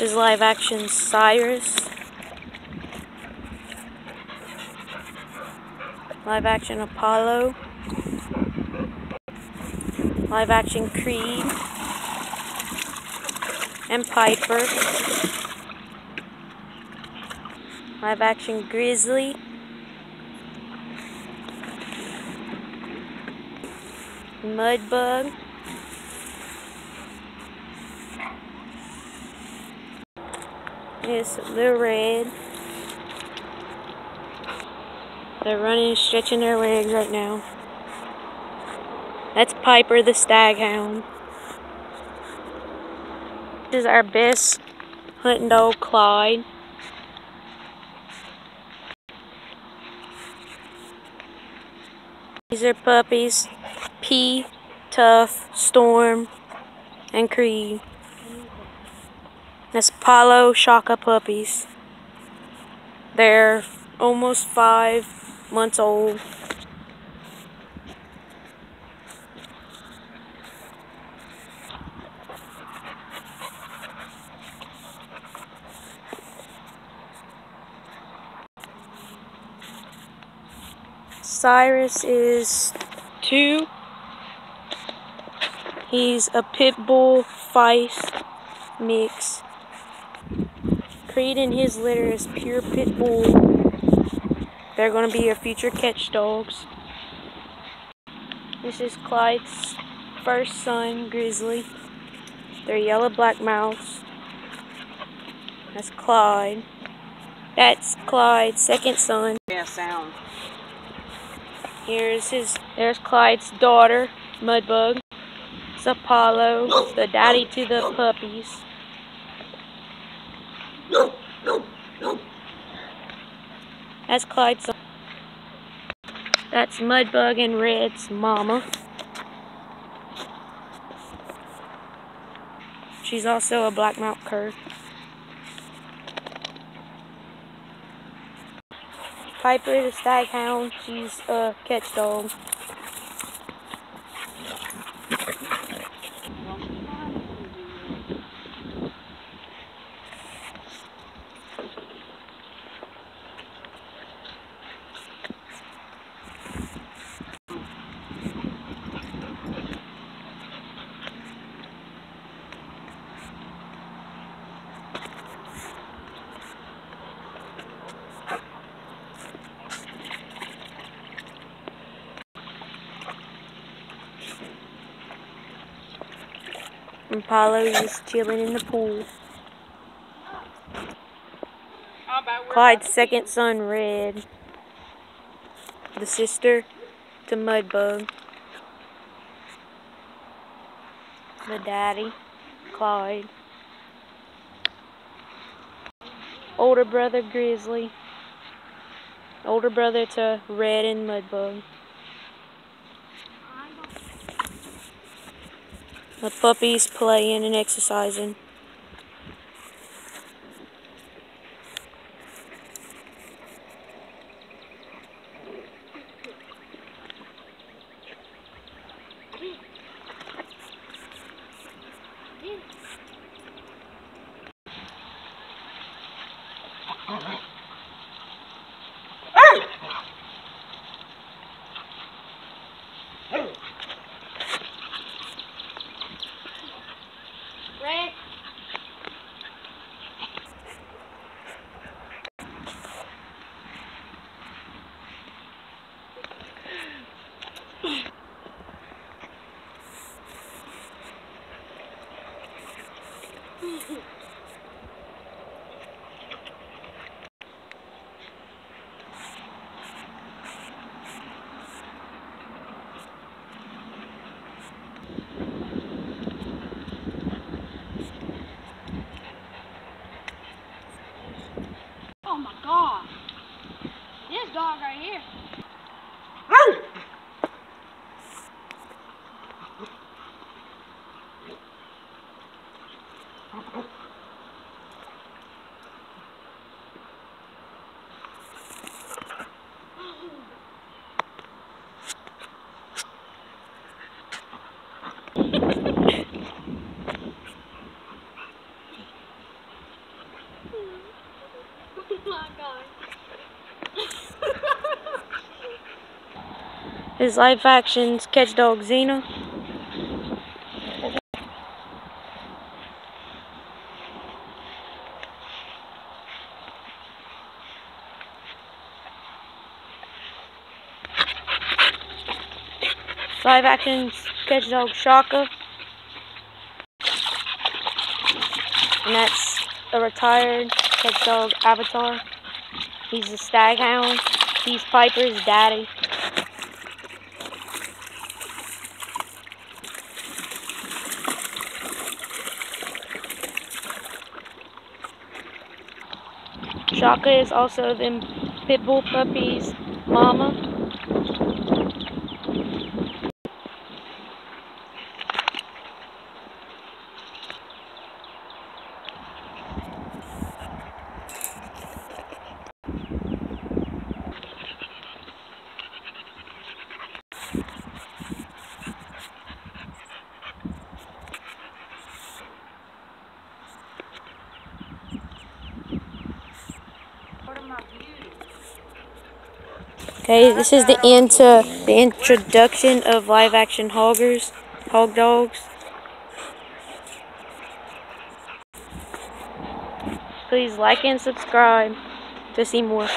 is live action Cyrus. Live action Apollo. Live action Creed. And Piper. Live action Grizzly. Mudbug. Yes, they're red. They're running, stretching their legs right now. That's Piper the Staghound. This is our best hunting dog, Clyde. These are puppies, P, Tough, Storm, and Creed. That's Apollo Shaka puppies. They're almost 5 months old. Cyrus is 2. He's a pit bull feist mix. Creed and his litter is pure pit bull. They're going to be your future catch dogs. This is Clyde's first son, Grizzly. They're yellow black mouse. That's Clyde. That's Clyde's second son. Yeah, sound. There's Clyde's daughter, Mudbug. It's Apollo, the daddy to the puppies. That's Clyde's son. That's Mudbug and Red's mama. She's also a black mount cur. Piper the Staghound, she's a catch dog. And Apollo's just chilling in the pool. Clyde's second son, Red. The sister to Mudbug. The daddy, Clyde. Older brother, Grizzly. Older brother to Red and Mudbug. The puppies playing and exercising. Red. my god. His live actions Catch Dog Xena. Live actions Catch Dog Shaka. And that's a retired Catch Dog Avatar. He's a staghound. He's Piper's daddy. Shaka is also them Pitbull puppy's mama. Okay, this is the end to the introduction of live action hog dogs. Please like and subscribe to see more.